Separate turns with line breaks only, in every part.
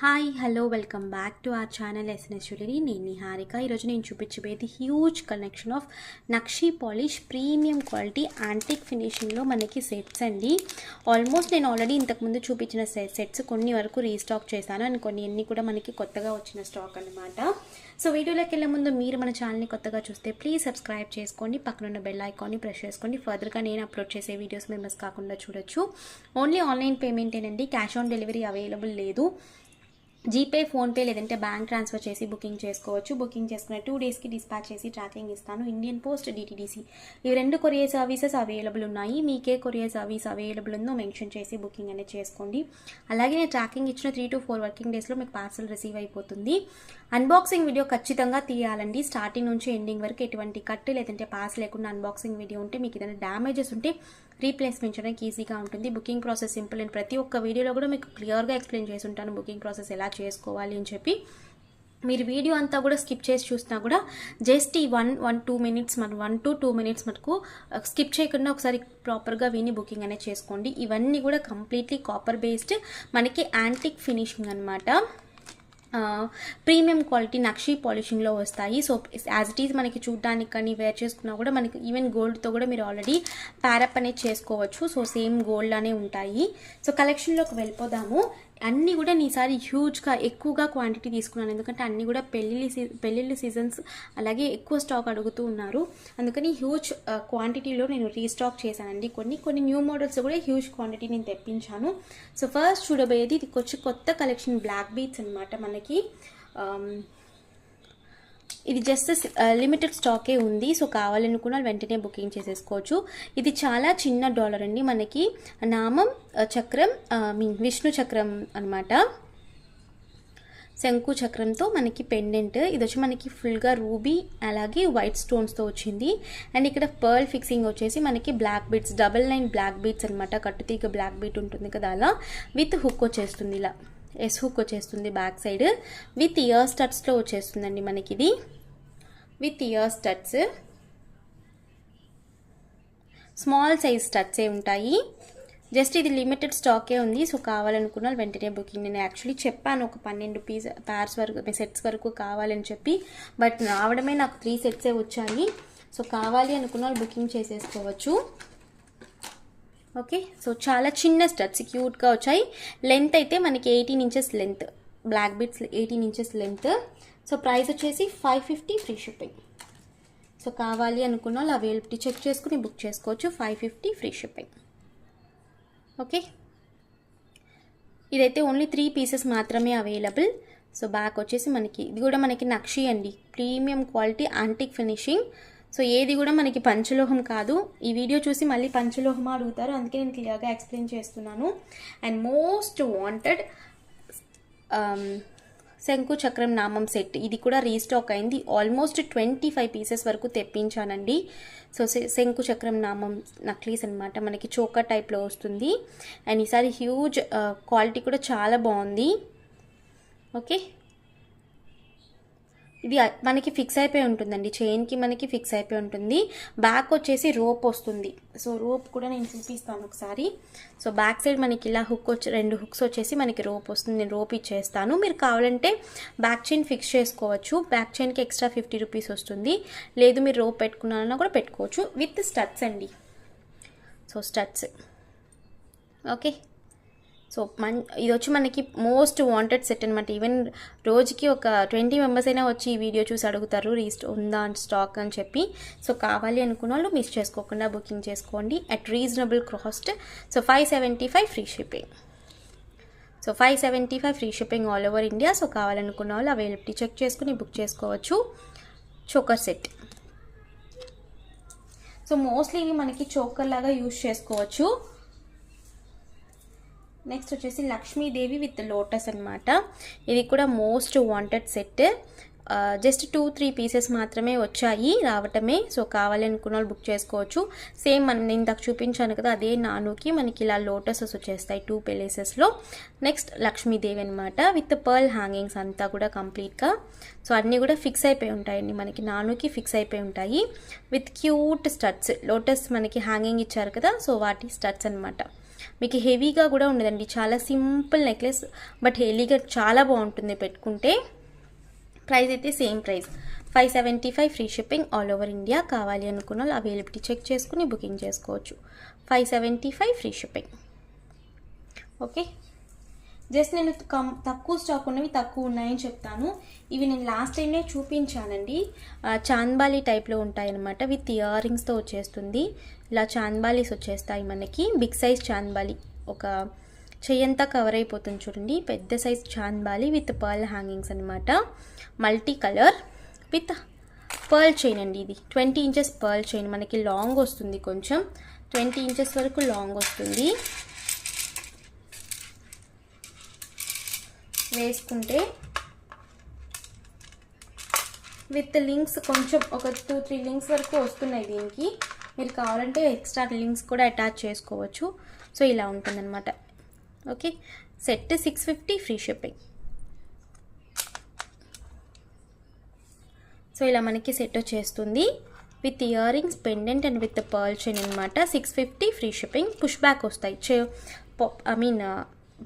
Hi hello welcome back to our channel SNS jewellery. నేను నిహారిక. ఈరోజు నేను చూపించబోయేది హ్యూజ్ కలెక్షన్ ఆఫ్ నక్షీ పాలిష్ ప్రీమియం క్వాలిటీ యాంటిక్ ఫినిషింగ్లో మనకి సెట్స్ అండి. ఆల్మోస్ట్ నేను ఆల్రెడీ ఇంతకుముందు చూపించిన సెట్స్ కొన్ని వరకు రీస్టాక్ చేశాను అండ్ కొన్ని కూడా మనకి కొత్తగా వచ్చిన స్టాక్ అనమాట. సో వీడియోలోకి వెళ్ళే ముందు మీరు మన ఛానల్ని కొత్తగా చూస్తే ప్లీజ్ సబ్స్క్రైబ్ చేసుకోండి, పక్కన ఉన్న బెల్ ఐకాన్ని ప్రెస్ చేసుకోండి. ఫర్దర్గా నేను అప్లోడ్ చేసే వీడియోస్ మీరు మిస్ కాకుండా చూడొచ్చు. ఓన్లీ ఆన్లైన్ పేమెంటేనండి, క్యాష్ ఆన్ డెలివరీ అవైలబుల్ లేదు. జీపే, ఫోన్పే లేదంటే బ్యాంక్ ట్రాన్స్ఫర్ చేసి బుకింగ్ చేసుకోవచ్చు. బుకింగ్ చేసుకునే 2 డేస్కి డిస్పాచ్ చేసి ట్రాకింగ్ ఇస్తాను. ఇండియన్ పోస్ట్, డిటీడీసీ ఇవి 2 కొరియర్ సర్వీసెస్ అవైలబుల్ ఉన్నాయి. మీకే కొరియర్ సర్వీస్ అవైలబుల్ ఉందో మెన్షన్ చేసి బుకింగ్ అనేది చేసుకోండి. అలాగే నేను ట్రాకింగ్ ఇచ్చిన 3 to 4 వర్కింగ్ డేస్లో మీకు పార్సల్ రిసీవ్ అయిపోతుంది. అన్బాక్సింగ్ వీడియో ఖచ్చితంగా తీయాలండి. స్టార్టింగ్ నుంచి ఎండింగ్ వరకు ఎటువంటి కట్ లేదంటే పాస్ లేకుండా అన్బాక్సింగ్ వీడియో ఉంటే మీకు ఏదైనా డ్యామేజెస్ ఉంటే రీప్లేస్మెంట్ చేయడానికి ఈజీగా ఉంటుంది. బుకింగ్ ప్రాసెస్ సింపుల్ అండ్ ప్రతి ఒక్క వీడియోలో కూడా మీకు క్లియర్గా ఎక్స్ప్లెయిన్ చేసి ఉంటాను బుకింగ్ ప్రాసెస్ ఎలా చేసుకోవాలి అని చెప్పి. మీరు వీడియో అంతా కూడా స్కిప్ చేసి చూసినా కూడా జస్ట్ ఈ 1-2 మినిట్స్ 1 to 2 మినిట్స్ మటుకు స్కిప్ చేయకుండా ఒకసారి ప్రాపర్గా విని బుకింగ్ అనేది చేసుకోండి. ఇవన్నీ కూడా కంప్లీట్లీ కాపర్ బేస్డ్ మనకి యాంటిక్ ఫినిషింగ్ అనమాట. ప్రీమియం క్వాలిటీ నక్షీ పాలిషింగ్లో వస్తాయి. సో యాజ్ ఇట్ ఈజ్ మనకి చూడడానికి కానీ వేర్ చేసుకున్నా కూడా మనకి ఈవెన్ గోల్డ్తో కూడా మీరు ఆల్రెడీ ప్యారప్ అనేది చేసుకోవచ్చు. సో సేమ్ గోల్డ్లానే ఉంటాయి. సో కలెక్షన్లోకి వెళ్ళిపోదాము. అన్నీ కూడా ఈసారి హ్యూజ్గా ఎక్కువగా క్వాంటిటీ తీసుకున్నాను, ఎందుకంటే అన్నీ కూడా పెళ్ళిళ్ళ సీజన్స్ అలాగే ఎక్కువ స్టాక్ అడుగుతూ ఉన్నారు. అందుకని హ్యూజ్ క్వాంటిటీలో నేను రీస్టాక్ చేశానండి. కొన్ని న్యూ మోడల్స్ కూడా హ్యూజ్ క్వాంటిటీ నేను తెప్పించాను. సో ఫస్ట్ చూడబోయేది ఇది కొత్త కలెక్షన్ బ్లాక్ బీట్స్ అనమాట. మనకి ఇది జస్ట్ లిమిటెడ్ స్టాకే ఉంది. సో కావాలనుకున్న వెంటనే బుకింగ్ చేసేసుకోవచ్చు. ఇది చాలా చిన్న డాలర్ అండి. మనకి నామం చక్రం విష్ణు చక్రం అనమాట. శంకు చక్రంతో మనకి పెండెంట్. ఇది వచ్చి మనకి ఫుల్గా రూబీ అలాగే వైట్ స్టోన్స్తో వచ్చింది. అండ్ ఇక్కడ పర్ల్ ఫిక్సింగ్ వచ్చేసి మనకి బ్లాక్ బీట్స్ 9 బ్లాక్ బీట్స్ అనమాట. కట్టుతీగ బ్లాక్ బీట్ ఉంటుంది కదా, అలా విత్ హుక్ వచ్చేస్తుంది. ఇలా ఎస్ హుక్ వచ్చేస్తుంది బ్యాక్ సైడ్. విత్ ఇయర్ స్టడ్స్లో వచ్చేస్తుందండి మనకి. ఇది with ear studs, small size స్టడ్సే ఉంటాయి. జస్ట్ ఇది లిమిటెడ్ స్టాకే ఉంది. సో కావాలనుకున్న వెంటనే బుకింగ్. నేను యాక్చువల్లీ చెప్పాను ఒక 12 పైర్స్ వరకు సెట్స్ వరకు కావాలని చెప్పి, బట్ రావడమే నాకు 3 సెట్సే వచ్చాయి. సో కావాలి అనుకున్న వాళ్ళు బుకింగ్ చేసేసుకోవచ్చు. ఓకే, సో చాలా చిన్న స్టడ్స్ క్యూట్గా వచ్చాయి. లెంత్ అయితే మనకి 18 inches length, black beads 18 inches length. So price వచ్చేసి 550 ఫ్రీ షిప్పింగ్. సో కావాలి అనుకున్న వాళ్ళు అవైలబిలిటీ చెక్ చేసుకుని బుక్ చేసుకోవచ్చు. 550 ఫ్రీ షిప్పింగ్. ఓకే, ఇదైతే ఓన్లీ 3 పీసెస్ మాత్రమే అవైలబుల్. సో బ్యాక్ వచ్చేసి మనకి ఇది కూడా మనకి నక్షీ అండి, premium quality antique finishing. So ఏది కూడా మనకి పంచలోహం కాదు. ఈ వీడియో చూసి మళ్ళీ పంచలోహం అడుగుతారు, అందుకే నేను క్లియర్గా ఎక్స్ప్లెయిన్ చేస్తున్నాను. అండ్ మోస్ట్ వాంటెడ్ శంకు చక్రం నామం సెట్, ఇది కూడా రీస్టాక్ అయింది. ఆల్మోస్ట్ 25 పీసెస్ వరకు తెప్పించానండి. సో శంకు చక్రం నామం నక్లీస్ అనమాట. మనకి చోకర్ టైప్లో వస్తుంది. అండ్ ఈసారి హ్యూజ్ క్వాలిటీ కూడా చాలా బాగుంది. ఓకే, ఇది మనకి ఫిక్స్ అయిపోయి ఉంటుందండి, చైన్కి మనకి ఫిక్స్ అయిపోయి ఉంటుంది. బ్యాక్ వచ్చేసి రోప్ వస్తుంది. సో రోప్ కూడా నేను చూపిస్తాను ఒకసారి. సో బ్యాక్ సైడ్ మనకి ఇలా హుక్ 2 హుక్స్ వచ్చేసి మనకి రోప్ వస్తుంది. నేను రోప్ ఇచ్చేస్తాను. మీరు కావాలంటే బ్యాక్ చైన్ ఫిక్స్ చేసుకోవచ్చు. బ్యాక్ చైన్కి ఎక్స్ట్రా 50 రూపీస్ వస్తుంది. లేదు మీరు రోప్ పెట్టుకున్నారన్నా కూడా పెట్టుకోవచ్చు. విత్ స్టడ్స్ అండి. So studs. ఓకే, సో ఇది వచ్చి మనకి మోస్ట్ వాంటెడ్ సెట్ అనమాట. ఈవెన్ రోజుకి ఒక 20 మెంబర్స్ అయినా వచ్చి ఈ వీడియో చూసి అడుగుతారు ఉందా స్టాక్ అని చెప్పి. సో కావాలి అనుకున్న వాళ్ళు మిస్ చేసుకోకుండా బుకింగ్ చేసుకోండి at reasonable cost. So 575 free shipping. So 575 free shipping all over India. So కావాలనుకున్న వాళ్ళు అవైలబిలిటీ చెక్ చేసుకుని బుక్ చేసుకోవచ్చు. Choker set. సో మోస్ట్లీ ఇవి మనకి చోకర్ లాగా యూజ్ చేసుకోవచ్చు. నెక్స్ట్ వచ్చేసి లక్ష్మీదేవి విత్ లోటస్ అనమాట. ఇది కూడా most wanted set. Just 2-3 pieces మాత్రమే వచ్చాయి రావటమే. సో కావాలనుకున్న వాళ్ళు బుక్ చేసుకోవచ్చు. సేమ్ మనం ఇందాక చూపించాను కదా, అదే నానుకి మనకి ఇలా లోటసెస్ వచ్చేస్తాయి 2 ప్లేసెస్లో. నెక్స్ట్ లక్ష్మీదేవి అనమాట విత్ పర్ల్ హ్యాంగింగ్స్ అంతా కూడా కంప్లీట్గా. సో అన్నీ కూడా ఫిక్స్ అయిపోయి ఉంటాయండి, మనకి నానుకి ఫిక్స్ అయిపోయి ఉంటాయి. విత్ క్యూట్ స్టడ్స్, లోటస్ మనకి హ్యాంగింగ్ ఇచ్చారు కదా, సో వాటి స్టడ్స్ అనమాట. మీకు హెవీగా కూడా ఉండదండి, చాలా సింపుల్ నెక్లెస్, బట్ హెవీగా చాలా బాగుంటుంది పెట్టుకుంటే. ప్రైస్ అయితే same price 575 free shipping all over India. కావాలి అనుకున్న వాళ్ళు అవైలబిలిటీ చెక్ చేసుకుని బుకింగ్ చేసుకోవచ్చు. 575 ఫ్రీ షిప్పింగ్. ఓకే, జస్ట్ నేను తక్కువ స్టాక్ ఉన్నవి తక్కువ ఉన్నాయని చెప్తాను. ఇవి నేను లాస్ట్ టైమే చూపించానండి. చాంద్బాలి టైప్లో ఉంటాయన్నమాట, విత్ ఇయర్ రింగ్స్తో వచ్చేస్తుంది. ఇలా చాంద్బాలీస్ వచ్చేస్తాయి మనకి, బిగ్ సైజ్ చాంద్బాలి, ఒక చెయ్యంతా కవర్ అయిపోతుంది చూడండి. పెద్ద size chandbali with pearl hangings అనమాట. Multi colour with pearl chain అండి. ఇది 20 ఇంచెస్ పర్ల్ చైన్, మనకి లాంగ్ వస్తుంది, కొంచెం 20 ఇంచెస్ వరకు లాంగ్ వస్తుంది. వేసుకుంటే విత్ లింక్స్ కొంచెం ఒక 2-3 లింక్స్ వరకు వస్తున్నాయి దీనికి. మీరు కావాలంటే ఎక్స్ట్రా లింక్స్ కూడా అటాచ్ చేసుకోవచ్చు. సో ఇలా ఉంటుందన్నమాట. Okay, set 650 free shipping. So ఇలా మనకి సెట్ వచ్చేస్తుంది with ear rings, pendant and with pearl chain అనమాట. 650 ఫ్రీ షిప్పింగ్. పుష్ బ్యాక్ వస్తాయి,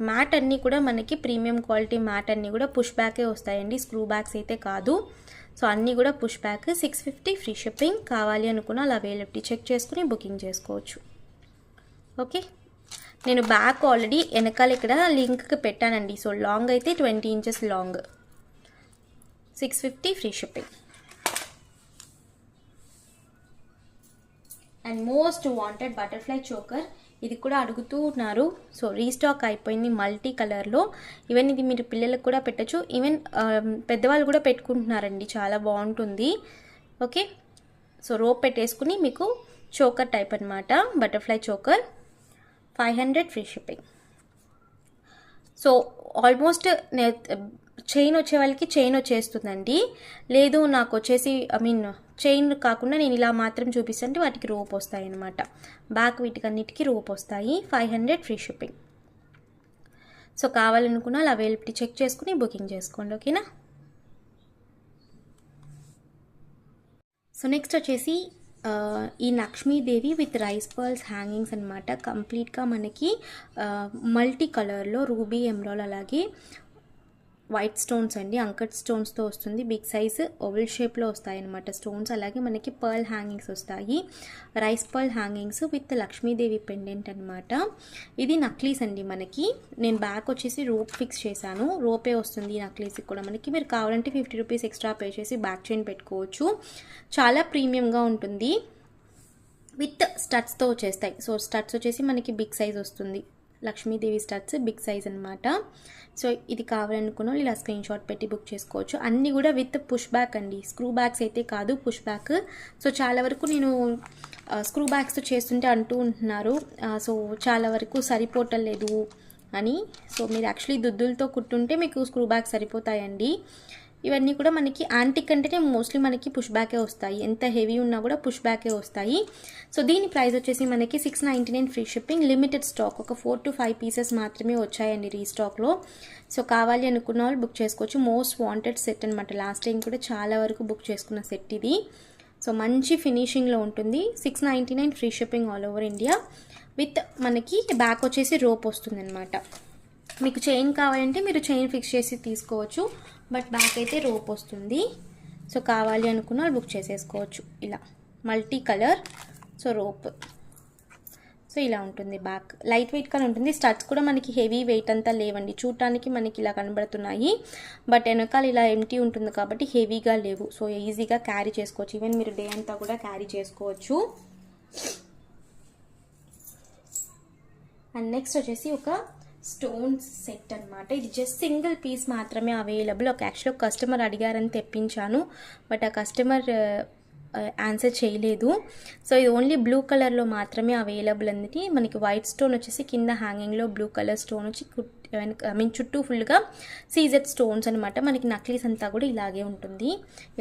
మ్యాట్ అన్నీ కూడా మనకి ప్రీమియం క్వాలిటీ మ్యాట్ అన్నీ కూడా పుష్ బ్యాకే వస్తాయండి, స్క్రూ బ్యాగ్స్ అయితే కాదు. సో అన్నీ కూడా పుష్ బ్యాక్. 650 free shipping. కావాలి అనుకున్న అలా అవైలబిలిటీ చెక్ చేసుకుని బుకింగ్ చేసుకోవచ్చు. ఓకే, నేను బ్యాక్ ఆల్రెడీ వెనకాల ఇక్కడ లింక్కి పెట్టానండి. సో లాంగ్ అయితే 20 inches long. 650 free shipping. And most wanted butterfly choker, ఇది కూడా అడుగుతూ ఉన్నారు. సో రీస్టాక్ అయిపోయింది మల్టీ కలర్లో. ఈవెన్ ఇది మీరు పిల్లలకు కూడా పెట్టచ్చు, ఈవెన్ పెద్దవాళ్ళు కూడా పెట్టుకుంటున్నారండి, చాలా బాగుంటుంది. ఓకే, సో రోప్ పెట్టేసుకుని మీకు చోకర్ టైప్ అనమాట, butterfly choker. 500 free shipping. So almost chain వచ్చే వాళ్ళకి చైన్ వచ్చేస్తుందండి. లేదు నాకు వచ్చేసి చైన్ కాకుండా నేను ఇలా మాత్రం చూపిస్తుంటే వాటికి రోప్ వస్తాయి అనమాట. బ్యాక్ వీటికన్నిటికీ రోప్ వస్తాయి. 500 ఫ్రీ షిప్పింగ్. సో కావాలనుకున్న అలా అవైలబిలిటీ చెక్ చేసుకుని బుకింగ్ చేసుకోండి. ఓకేనా. సో నెక్స్ట్ వచ్చేసి ఈ Lakshmidevi with rice pearls hangings అనమాట. కంప్లీట్గా మనకి మల్టీ కలర్లో రూబీ, ఎమరాల్డ్, అలాగే వైట్ స్టోన్స్ అండి, అంకట్ స్టోన్స్తో వస్తుంది. బిగ్ సైజ్ ఓవల్ షేప్లో వస్తాయి అనమాట స్టోన్స్. అలాగే మనకి పర్ల్ హ్యాంగింగ్స్ వస్తాయి, rice pearl hangings with Lakshmidevi pendant అనమాట. ఇది నక్లీస్ అండి మనకి. నేను బ్యాక్ వచ్చేసి రోప్ ఫిక్స్ చేశాను, రోపే వస్తుంది ఈ నక్లీస్కి కూడా మనకి. మీరు కావాలంటే 50 రూపీస్ ఎక్స్ట్రా పే చేసి బ్యాక్ చైన్ పెట్టుకోవచ్చు. చాలా ప్రీమియంగా ఉంటుంది. విత్ స్టడ్స్తో వచ్చేస్తాయి. సో స్టడ్స్ వచ్చేసి మనకి బిగ్ సైజ్ వస్తుంది, లక్ష్మీదేవి స్టడ్స్ బిగ్ సైజ్ అనమాట. సో ఇది కావాలనుకున్న ఇలా స్క్రీన్ షాట్ పెట్టి బుక్ చేసుకోవచ్చు. అన్నీ కూడా విత్ పుష్ బ్యాక్ అండి, స్క్రూ బ్యాగ్స్ అయితే కాదు, పుష్ బ్యాక్. సో చాలా వరకు నేను స్క్రూ బ్యాగ్స్తో చేస్తుంటే అంటూ ఉంటున్నారు, సో చాలా వరకు సరిపోవట్లేదు అని. సో మీరు యాక్చువల్లీ దుద్దులతో కుట్టుంటే మీకు స్క్రూ బ్యాగ్ సరిపోతాయండి. ఇవన్నీ కూడా మనకి యాంటిక్ అంటేనే మోస్ట్లీ మనకి పుష్ బ్యాకే వస్తాయి, ఎంత హెవీ ఉన్నా కూడా పుష్ బ్యాకే వస్తాయి. సో దీని ప్రైస్ వచ్చేసి మనకి 699 ఫ్రీ షిప్పింగ్. లిమిటెడ్ స్టాక్, ఒక 4 to 5 పీసెస్ మాత్రమే వచ్చాయండి రీస్టాక్లో. సో కావాలి అనుకున్న వాళ్ళు బుక్ చేసుకోవచ్చు. మోస్ట్ వాంటెడ్ సెట్ అనమాట. లాస్ట్ టైం కూడా చాలా వరకు బుక్ చేసుకున్న సెట్ ఇది. సో మంచి ఫినిషింగ్లో ఉంటుంది. 699 free shipping all over India. With మనకి బ్యాక్ వచ్చేసి రోప్ వస్తుంది అనమాట. మీకు చైన్ కావాలంటే మీరు చైన్ ఫిక్స్ చేసి తీసుకోవచ్చు, బట్ బ్యాక్ అయితే రోప్ వస్తుంది. సో కావాలి అనుకున్న వాళ్ళు బుక్ చేసేసుకోవచ్చు. ఇలా multi colour, so rope. So ఇలా ఉంటుంది బ్యాక్, లైట్ వెయిట్గా ఉంటుంది. స్టడ్స్ కూడా మనకి హెవీ వెయిట్ అంతా లేవండి, చూడటానికి మనకి ఇలా కనబడుతున్నాయి, బట్ వెనకాల ఇలా ఎంటీ ఉంటుంది కాబట్టి హెవీగా లేవు. సో ఈజీగా క్యారీ చేసుకోవచ్చు, ఈవెన్ మీరు డే అంతా కూడా క్యారీ చేసుకోవచ్చు. అండ్ నెక్స్ట్ వచ్చేసి ఒక స్టోన్స్ సెట్ అనమాట. ఇది జస్ట్ సింగిల్ పీస్ మాత్రమే అవైలబుల్. ఒక యాక్చువల్గా కస్టమర్ అడిగారని తెప్పించాను, బట్ ఆ కస్టమర్ ఆన్సర్ చేయలేదు. సో ఇది ఓన్లీ బ్లూ కలర్లో మాత్రమే అవైలబుల్ అనేది. మనకి వైట్ స్టోన్ వచ్చేసి కింద హ్యాంగింగ్లో బ్లూ కలర్ స్టోన్ వచ్చి చుట్టూ ఫుల్గా సీజెడ్ స్టోన్స్ అనమాట. మనకి నక్లీస్ అంతా కూడా ఇలాగే ఉంటుంది,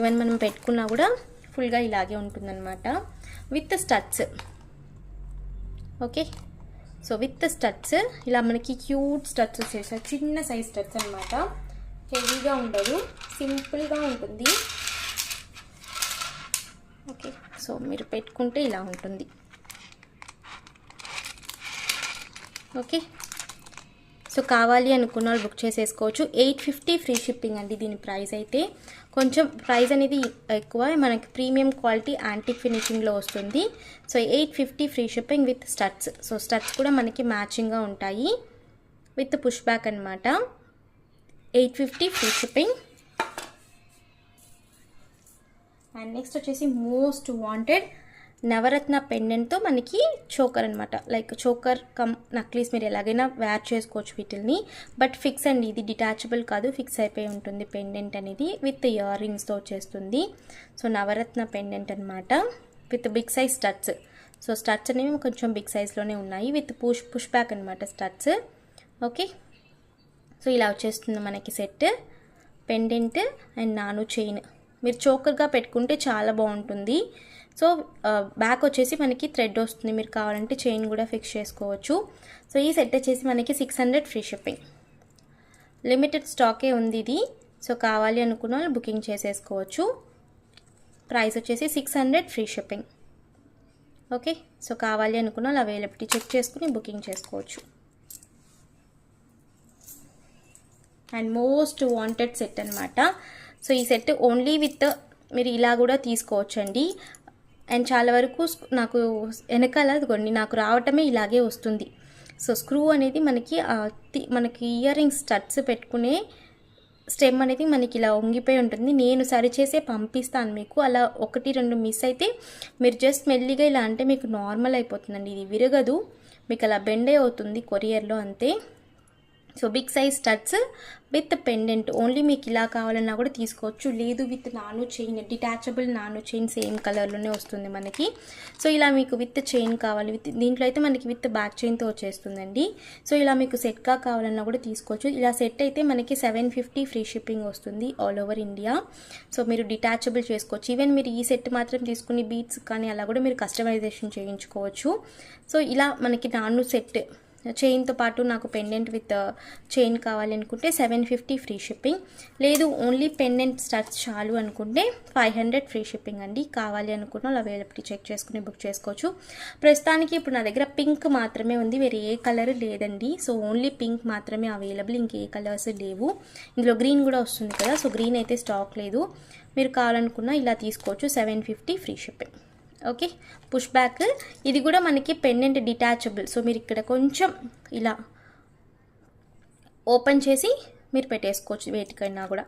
ఈవెన్ మనం పెట్టుకున్నా కూడా ఫుల్గా ఇలాగే ఉంటుంది అనమాట, with studs. Okay, so with studs ఇలా మనకి క్యూట్ స్టడ్స్ వచ్చేసాయి, చిన్న సైజ్ స్టడ్స్ అనమాట. హెవీగా ఉండదు, సింపుల్గా ఉంటుంది. ఓకే, సో మీరు పెట్టుకుంటే ఇలా ఉంటుంది. ఓకే, సో కావాలి అనుకున్న వాళ్ళు బుక్ చేసేసుకోవచ్చు. 850 ఫ్రీ షిప్పింగ్ అండి దీని ప్రైస్ అయితే. కొంచెం ప్రైస్ అనేది ఎక్కువ, మనకి ప్రీమియం క్వాలిటీ యాంటిక్ ఫినిషింగ్లో వస్తుంది. So 850 free shipping with studs. So studs కూడా మనకి మ్యాచింగ్గా ఉంటాయి విత్ పుష్ బ్యాక్ అనమాట. 850 ఫ్రీ షిప్పింగ్. అండ్ నెక్స్ట్ వచ్చేసి మోస్ట్ వాంటెడ్ నవరత్న పెండెంట్తో మనకి చోకర్ అనమాట. లైక్ చోకర్ కమ్ నక్లీస్, మీరు ఎలాగైనా వేర్ చేసుకోవచ్చు వీటిల్ని. బట్ ఫిక్స్ అండి, ఇది డిటాచబుల్ కాదు, ఫిక్స్ అయిపోయి ఉంటుంది పెండెంట్ అనేది. విత్ ఇయర్ రింగ్స్తో వచ్చేస్తుంది. సో నవరత్న పెండెంట్ అనమాట with big size studs. So studs అనేవి కొంచెం బిగ్ సైజ్లోనే ఉన్నాయి విత్ పుష్ బ్యాక్ అనమాట స్టడ్స్. ఓకే, సో ఇలా వచ్చేస్తుంది మనకి సెట్. పెండెంట్ అండ్ నాను చైన్ మీరు చోకర్గా పెట్టుకుంటే చాలా బాగుంటుంది. సో బ్యాక్ వచ్చేసి మనకి థ్రెడ్ వస్తుంది, మీరు కావాలంటే చైన్ కూడా ఫిక్స్ చేసుకోవచ్చు. సో ఈ సెట్ వచ్చేసి మనకి 600 ఫ్రీ షిప్పింగ్. లిమిటెడ్ స్టాకే ఉంది ఇది. సో కావాలి అనుకున్న వాళ్ళు బుకింగ్ చేసేసుకోవచ్చు. ప్రైస్ వచ్చేసి 600 ఫ్రీ షిప్పింగ్. ఓకే, సో కావాలి అనుకున్న వాళ్ళు అవైలబిలిటీ చెక్ చేసుకుని బుకింగ్ చేసుకోవచ్చు. అండ్ మోస్ట్ వాంటెడ్ సెట్ అనమాట. సో ఈ సెట్ ఓన్లీ విత్ మీరు ఇలా కూడా తీసుకోవచ్చండి. అండ్ చాలా వరకు నాకు వెనకాల కొన్ని నాకు రావటమే ఇలాగే వస్తుంది. సో స్క్రూ అనేది మనకి ఇయర్ రింగ్స్ స్టడ్స్ పెట్టుకునే స్టెమ్ అనేది మనకి ఇలా వంగిపోయి ఉంటుంది. నేను సరిచేసే పంపిస్తాను మీకు. అలా 1-2 మిస్ అయితే మీరు జస్ట్ మెల్లిగా ఇలా అంటే మీకు నార్మల్ అయిపోతుందండి. ఇది విరగదు, మీకు అలా బెండే అవుతుంది కొరియర్లో అంతే. So big size studs with pendant only మీకు ఇలా కావాలన్నా కూడా తీసుకోవచ్చు. లేదు విత్ నాను చైన్, డిటాచబుల్ నాను చైన్ సేమ్ కలర్లోనే వస్తుంది మనకి. సో ఇలా మీకు విత్ చైన్ కావాలి, దీంట్లో అయితే మనకి విత్ బ్యాక్ చైన్తో వచ్చేస్తుందండి. సో ఇలా మీకు సెట్గా కావాలన్నా కూడా తీసుకోవచ్చు. ఇలా సెట్ అయితే మనకి 750 ఫ్రీ షిప్పింగ్ వస్తుంది ఆల్ ఓవర్ ఇండియా. సో మీరు డిటాచబుల్ చేసుకోవచ్చు. ఈవెన్ మీరు ఈ సెట్ మాత్రం తీసుకుని బీట్స్ కానీ అలా కూడా మీరు కస్టమైజేషన్ చేయించుకోవచ్చు. సో ఇలా మనకి నాను సెట్ చైన్తో పాటు నాకు పెండెంట్ విత్ చైన్ కావాలి అనుకుంటే 750 ఫ్రీ షిప్పింగ్. లేదు ఓన్లీ పెండెంట్ స్టడ్స్ చాలు అనుకుంటే 500 ఫ్రీ షిప్పింగ్ అండి. కావాలి అనుకున్న వాళ్ళు అవైలబిలిటీ చెక్ చేసుకుని బుక్ చేసుకోవచ్చు. ప్రస్తుతానికి ఇప్పుడు నా దగ్గర పింక్ మాత్రమే ఉంది, వేరే ఏ కలర్ లేదండి. సో ఓన్లీ పింక్ మాత్రమే అవైలబుల్, ఇంకే కలర్స్ లేవు. ఇందులో గ్రీన్ కూడా వస్తుంది కదా, సో గ్రీన్ అయితే స్టాక్ లేదు. మీరు కావాలనుకున్న ఇలా తీసుకోవచ్చు. 750 free shipping. Okay, push back ఇది కూడా మనకి పెండెంట్ డిటాచబుల్. సో మీరు ఇక్కడ కొంచెం ఇలా ఓపెన్ చేసి మీరు పెట్టేసుకోవచ్చు వేటికైనా కూడా.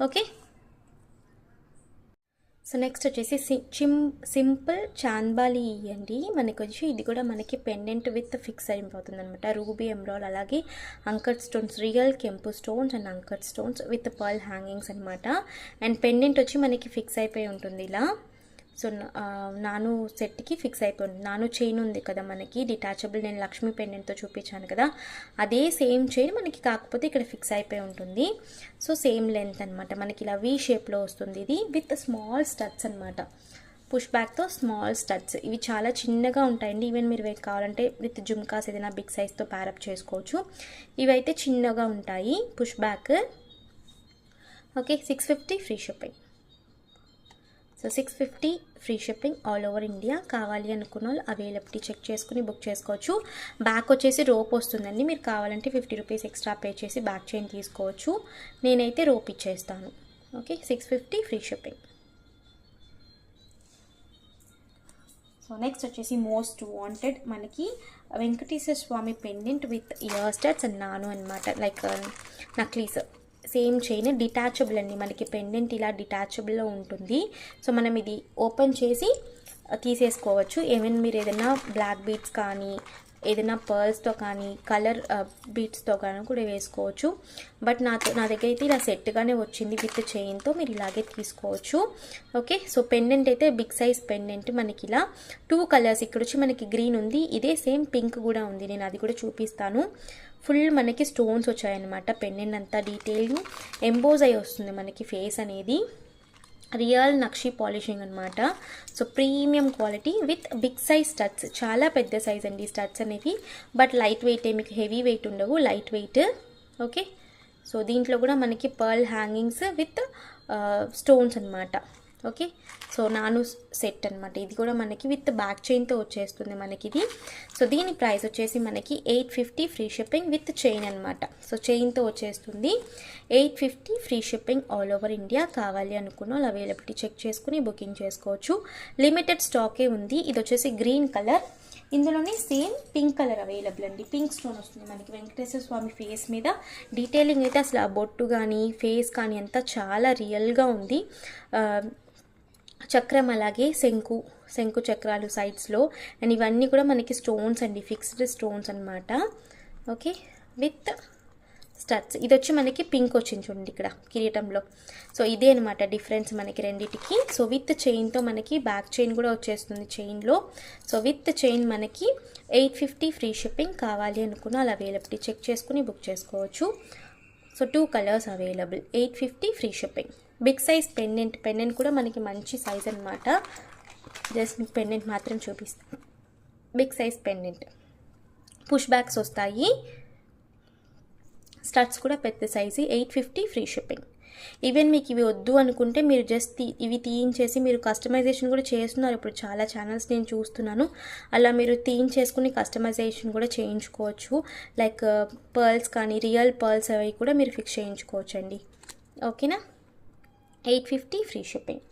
ఓకే, సో నెక్స్ట్ వచ్చేసి సింపుల్ చాంద్బాలి అండి. మనకి వచ్చి ఇది కూడా మనకి పెండెంట్ విత్ ఫిక్స్ అయిపోతుంది అనమాట. రూబీ ఎమ్రాల్, అలాగే అంకట్ స్టోన్స్, రియల్ కెంపు stones and uncut stones with pearl hangings అనమాట. అండ్ పెండెంట్ వచ్చి మనకి ఫిక్స్ అయిపోయి ఉంటుంది ఇలా. సో నాను సెట్కి ఫిక్స్ అయిపోయింది. నాను చైన్ ఉంది కదా మనకి డిటాచబుల్, నేను లక్ష్మీ పెండెంట్తో చూపించాను కదా, అదే సేమ్ చైన్ మనకి, కాకపోతే ఇక్కడ ఫిక్స్ అయిపోయి ఉంటుంది. సో సేమ్ లెంత్ అనమాట, మనకి ఇలా వీ షేప్లో వస్తుంది. ఇది విత్ స్మాల్ స్టడ్స్ అనమాట, పుష్ బ్యాక్తో స్మాల్ స్టడ్స్. ఇవి చాలా చిన్నగా ఉంటాయండి. ఈవెన్ మీరు కావాలంటే విత్ జుమ్కాస్ ఏదైనా బిగ్ సైజ్తో ప్యారప్ చేసుకోవచ్చు. ఇవైతే చిన్నగా ఉంటాయి push back. Okay, 650 free shipping. So 650 free shipping all over India. కావాలి అనుకున్న వాళ్ళు అవైలబిలిటీ చెక్ చేసుకుని బుక్ చేసుకోవచ్చు. బ్యాక్ వచ్చేసి రోప్ వస్తుందండి, మీరు కావాలంటే 50 రూపీస్ ఎక్స్ట్రా పే చేసి బ్యాక్ చైన్ తీసుకోవచ్చు. నేనైతే రోప్ ఇచ్చేస్తాను. Okay, 650 free shipping. So next వచ్చేసి మోస్ట్ వాంటెడ్ మనకి Venkateswara Swamy pendant with ear studs and నాను అనమాట. Like necklace same chain detachable అండి. మనకి పెండెంట్ ఇలా డిటాచబుల్లో ఉంటుంది. సో మనం ఇది ఓపెన్ చేసి తీసేసుకోవచ్చు. ఏమైనా మీరు ఏదైనా బ్లాక్ బీడ్స్ కానీ ఏదైనా పర్ల్స్తో కానీ కలర్ బీడ్స్తో కానీ కూడా వేసుకోవచ్చు. బట్ నా దగ్గర అయితే ఇలా సెట్గానే వచ్చింది విత్ చైన్తో, మీరు ఇలాగే తీసుకోవచ్చు. ఓకే, సో పెండెంట్ అయితే బిగ్ సైజ్ పెండెంట్ మనకి ఇలా 2 కలర్స్. ఇక్కడ వచ్చి మనకి గ్రీన్ ఉంది, ఇదే సేమ్ పింక్ కూడా ఉంది, నేను అది కూడా చూపిస్తాను. ఫుల్ మనకి స్టోన్స్ వచ్చాయన్నమాట. పెండెంట్ అంతా డీటెయిల్ ఎంబోజ్ అయి వస్తుంది మనకి ఫేస్ అనేది. రియల్ నక్షి పాలిషింగ్ అనమాట. So premium quality with big size studs, చాలా పెద్ద సైజ్ అండి స్టడ్స్ అనేవి. బట్ లైట్ వెయిట్, మీకు హెవీ వెయిట్ ఉండవు, లైట్ వెయిట్. ఓకే, సో దీంట్లో కూడా మనకి పర్ల్ హ్యాంగింగ్స్ విత్ స్టోన్స్ అనమాట. ఓకే, సో నాను సెట్ అనమాట. ఇది కూడా మనకి విత్ బ్యాక్ చైన్తో వచ్చేస్తుంది మనకి ఇది. సో దీని ప్రైస్ వచ్చేసి మనకి 850 ఫ్రీ షిప్పింగ్ విత్ చైన్ అనమాట. సో చైన్తో వచ్చేస్తుంది 850 free shipping all over India. కావాలి అనుకున్న వాళ్ళు అవైలబిలిటీ చెక్ చేసుకుని బుకింగ్ చేసుకోవచ్చు. లిమిటెడ్ స్టాకే ఉంది. ఇది వచ్చేసి గ్రీన్ కలర్, ఇందులోనే సేమ్ పింక్ కలర్ అవైలబుల్ అండి. పింక్ స్టోన్ వస్తుంది మనకి వెంకటేశ్వర స్వామి ఫేస్ మీద. డీటెయిలింగ్ అయితే అసలు ఆ బొట్టు కానీ ఫేస్ కానీ అంతా చాలా రియల్గా ఉంది. చక్రం అలాగే శంకు చక్రాలు సైడ్స్లో, అండ్ ఇవన్నీ కూడా మనకి స్టోన్స్ అండి, ఫిక్స్డ్ స్టోన్స్ అనమాట. Okay, with studs. ఇది వచ్చి మనకి పింక్ వచ్చింది చూడండి ఇక్కడ కిరీటంలో. సో ఇదే అనమాట డిఫరెన్స్ మనకి రెండిటికి. సో విత్ చైన్తో మనకి బ్యాక్ చైన్ కూడా వచ్చేస్తుంది చైన్లో. సో విత్ చైన్ మనకి 850 ఫ్రీ షిప్పింగ్. కావాలి అనుకున్న అలా అవైలబిలిటీ చెక్ చేసుకుని బుక్ చేసుకోవచ్చు. So 2 colours available, 850 free shipping. Big size pendant కూడా మనకి మంచి సైజ్ అనమాట. జస్ట్ మీకు పెండెంట్ మాత్రం చూపిస్తాను. Big size pendant, push backs వస్తాయి, స్టడ్స్ కూడా పెద్ద సైజు, 850 ఫ్రీ షిప్పింగ్. ఈవెన్ మీకు ఇవి వద్దు అనుకుంటే మీరు జస్ట్ ఇవి తీయించేసి మీరు కస్టమైజేషన్ కూడా చేస్తున్నారు. ఇప్పుడు చాలా ఛానల్స్ నేను చూస్తున్నాను, అలా మీరు తీయించేసుకుని కస్టమైజేషన్ కూడా చేయించుకోవచ్చు. లైక్ పర్ల్స్ కానీ రియల్ పర్ల్స్ అవి కూడా మీరు ఫిక్స్ చేయించుకోవచ్చు అండి. ఓకేనా, 850 free shipping.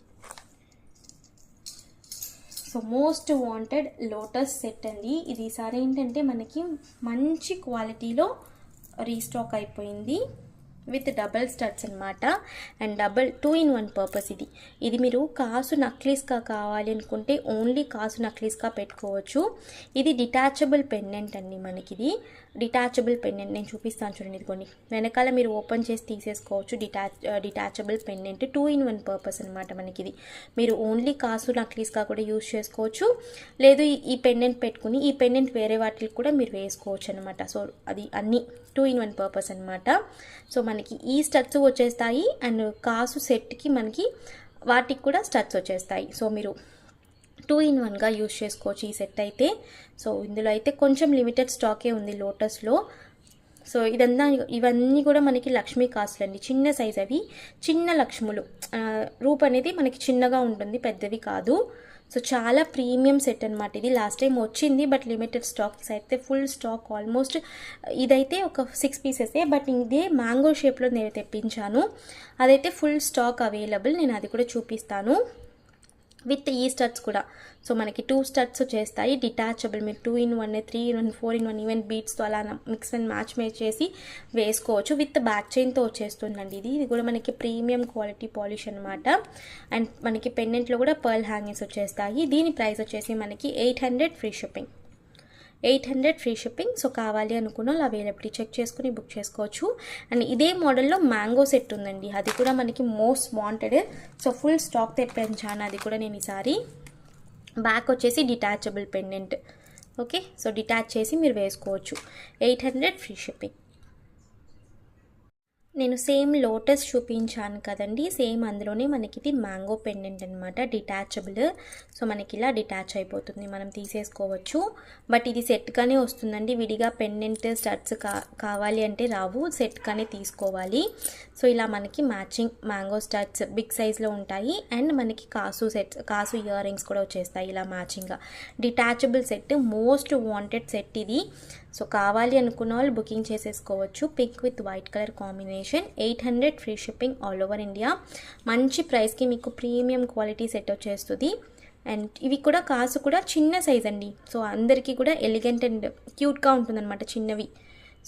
So most wanted lotus set అండి ఇది. ఈసారి ఏంటంటే మనకి మంచి క్వాలిటీలో రీస్టాక్ అయిపోయింది విత్ డబల్ స్టడ్స్ అనమాట. అండ్ 2-in-1 పర్పస్ ఇది మీరు కాసు నక్లీస్గా కావాలి అనుకుంటే ఓన్లీ కాసు నక్లీస్గా పెట్టుకోవచ్చు. ఇది డిటాచబుల్ పెండెంట్ అండి మనకి. ఇది డిటాచబుల్ పెండెంట్ నేను చూపిస్తాను చూడండి. ఇది కొన్ని వెనకాల మీరు ఓపెన్ చేసి తీసేసుకోవచ్చు. డిటాచబుల్ పెండెంట్ 2-in-1 పర్పస్ అనమాట మనకి. ఇది మీరు ఓన్లీ కాసు నక్లీస్గా కూడా యూజ్ చేసుకోవచ్చు, లేదు ఈ పెండెంట్ పెట్టుకుని ఈ పెండెంట్ వేరే వాటికి కూడా మీరు వేసుకోవచ్చు అనమాట. సో అది అన్నీ 2-in-1 పర్పస్ అనమాట. సో మనకి ఈ స్టడ్స్ వచ్చేస్తాయి అండ్ కాసు సెట్కి మనకి వాటికి కూడా స్టడ్స్ వచ్చేస్తాయి. సో మీరు 2-in-1గా యూజ్ చేసుకోవచ్చు ఈ సెట్ అయితే. సో ఇందులో అయితే కొంచెం లిమిటెడ్ స్టాకే ఉంది లోటస్లో. సో ఇవన్నీ కూడా మనకి లక్ష్మీ కాసులు అండి, చిన్న సైజ్. అవి చిన్న లక్ష్ములు, రూప్ అనేది మనకి చిన్నగా ఉంటుంది, పెద్దవి కాదు. సో చాలా ప్రీమియం సెట్ అనమాట ఇది. లాస్ట్ టైం వచ్చింది బట్ లిమిటెడ్ స్టాక్. అయితే ఫుల్ స్టాక్ ఆల్మోస్ట్. ఇదైతే ఒక 6 పీసెసే, బట్ ఇదే మ్యాంగో షేప్లో నేను తెప్పించాను. అదైతే ఫుల్ స్టాక్ అవైలబుల్, నేను అది కూడా చూపిస్తాను విత్ ఈ స్టడ్స్ కూడా. సో మనకి 2 స్టడ్స్ వచ్చేస్తాయి డిటాచబుల్. మీరు 2-in-1, 3-in-1, 4-in-1 ఈవెన్ బీట్స్తో అలా మిక్స్ అండ్ మ్యాచ్ చేసి వేసుకోవచ్చు. విత్ బ్యాక్ చైన్తో వచ్చేస్తుందండి ఇది కూడా మనకి ప్రీమియం క్వాలిటీ పాలిష్ అనమాట. అండ్ మనకి పెండెంట్లో కూడా పర్ల్ హ్యాంగింగ్స్ వచ్చేస్తాయి. దీని ప్రైస్ వచ్చేసి మనకి 800 free shipping. 800 free shipping. So కావాలి అనుకున్న వాళ్ళు అవైలబిలిటీ చెక్ చేసుకుని బుక్ చేసుకోవచ్చు. అండ్ ఇదే మోడల్లో మ్యాంగో సెట్ ఉందండి, అది కూడా మనకి most wanted. So full stock తెప్పించాను అది కూడా నేను ఈసారి. బ్యాక్ వచ్చేసి detachable pendant. Okay, so detach చేసి మీరు వేసుకోవచ్చు. 800 ఫ్రీ షిప్పింగ్. నేను సేమ్ లోటస్ చూపించాను కదండి, సేమ్ అందులోనే మనకి ఇది మ్యాంగో పెండెంట్ అనమాట, డిటాచబుల్. సో మనకి ఇలా డిటాచ్ అయిపోతుంది, మనం తీసేసుకోవచ్చు. బట్ ఇది సెట్గానే వస్తుందండి, విడిగా పెండెంట్ స్టడ్స్ కావాలి అంటే రావు, సెట్గానే తీసుకోవాలి. సో ఇలా మనకి మ్యాచింగ్ మ్యాంగో స్టడ్స్ బిగ్ సైజ్లో ఉంటాయి. అండ్ మనకి కాసు ఇయర్ రింగ్స్ కూడా వచ్చేస్తాయి ఇలా మ్యాచింగ్గా. Detachable set, most wanted set ఇది. సో కావాలి అనుకున్న వాళ్ళు బుకింగ్ చేసేసుకోవచ్చు. Pink with white colour combination, 800 free shipping all over India. మంచి ప్రైస్కి మీకు ప్రీమియం క్వాలిటీ సెట్ వచ్చేస్తుంది. అండ్ ఇవి కూడా కాసు కూడా చిన్న సైజ్ అండి. సో అందరికీ కూడా ఎలిగెంట్ అండ్ క్యూట్గా ఉంటుందన్నమాట చిన్నవి.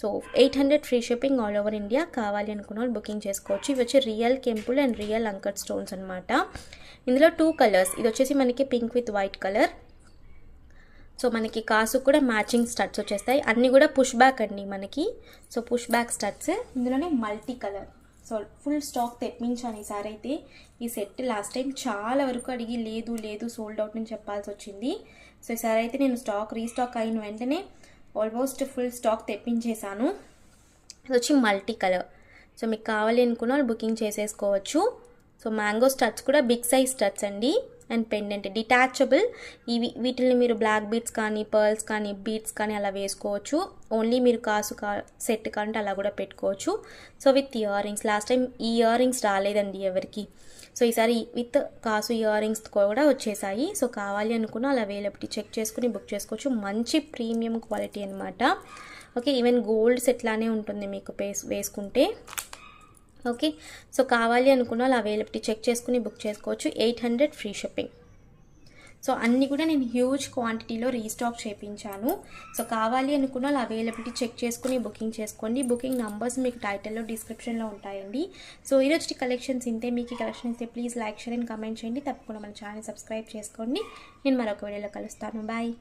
So 800 free shipping all over India. కావాలి అనుకున్న వాళ్ళు బుకింగ్ చేసుకోవచ్చు. ఇవి వచ్చి రియల్ కెంపుల్ అండ్ రియల్ అంకట్ స్టోన్స్ అనమాట. ఇందులో 2 కలర్స్, ఇది వచ్చేసి మనకి pink with white colour. So మనకి కాసు కూడా మ్యాచింగ్ స్టడ్స్ వచ్చేస్తాయి. అన్నీ కూడా పుష్ బ్యాక్ అండి మనకి. సో పుష్ బ్యాక్ స్టడ్స్, ఇందులోనే multi colour. So full stock తెప్పించాను ఈసారి అయితే ఈ సెట్. లాస్ట్ టైం చాలా వరకు అడిగి లేదు సోల్డ్ అవుట్ అని చెప్పాల్సి వచ్చింది. సో ఈసారి అయితే నేను రీస్టాక్ అయిన వెంటనే ఆల్మోస్ట్ ఫుల్ స్టాక్ తెప్పించేశాను. ఇది వచ్చి మల్టీ కలర్. సో మీకు కావాలి అనుకున్న వాళ్ళు బుకింగ్ చేసేసుకోవచ్చు. సో మ్యాంగో స్టడ్స్ కూడా బిగ్ సైజ్ స్టడ్స్ అండి. And pendant detachable. వీటిని మీరు బ్లాక్ బీడ్స్ కానీ పర్ల్స్ కానీ బీడ్స్ కానీ అలా వేసుకోవచ్చు. ఓన్లీ మీరు సెట్ కంటే అలా కూడా పెట్టుకోవచ్చు. So with ear rings. Last time ఈ ఇయర్ రింగ్స్ రాలేదండి ఎవరికి. సో ఈసారి విత్ కాసు ఇయర్ రింగ్స్ కూడా వచ్చేసాయి. సో కావాలి అనుకున్న అలా అవైలబిలిటీ చెక్ చేసుకుని బుక్ చేసుకోవచ్చు. మంచి ప్రీమియం క్వాలిటీ అనమాట. ఓకే, ఈవెన్ గోల్డ్ సెట్ లానే ఉంటుంది మీకు వేసుకుంటే. ఓకే, సో కావాలి అనుకున్న వాళ్ళు అవైలబిలిటీ చెక్ చేసుకుని బుక్ చేసుకోవచ్చు. 800 ఫ్రీ షిప్పింగ్. సో అన్నీ కూడా నేను హ్యూజ్ క్వాంటిటీలో రీస్టాక్ చేయించాను. సో కావాలి అనుకున్న వాళ్ళు అవైలబిలిటీ చెక్ చేసుకుని బుకింగ్ చేసుకోండి. బుకింగ్ నంబర్స్ మీకు టైటిల్లో డిస్క్రిప్షన్లో ఉంటాయండి. సో ఈరోజు కలెక్షన్స్ ఇంతే. మీకు ఈ కలెక్షన్ ఇస్తే please like share and comment చేయండి. తప్పకుండా మన ఛానల్ సబ్స్క్రైబ్ చేసుకోండి. నేను మరొక వీడియోలో కలుస్తాను. బాయ్.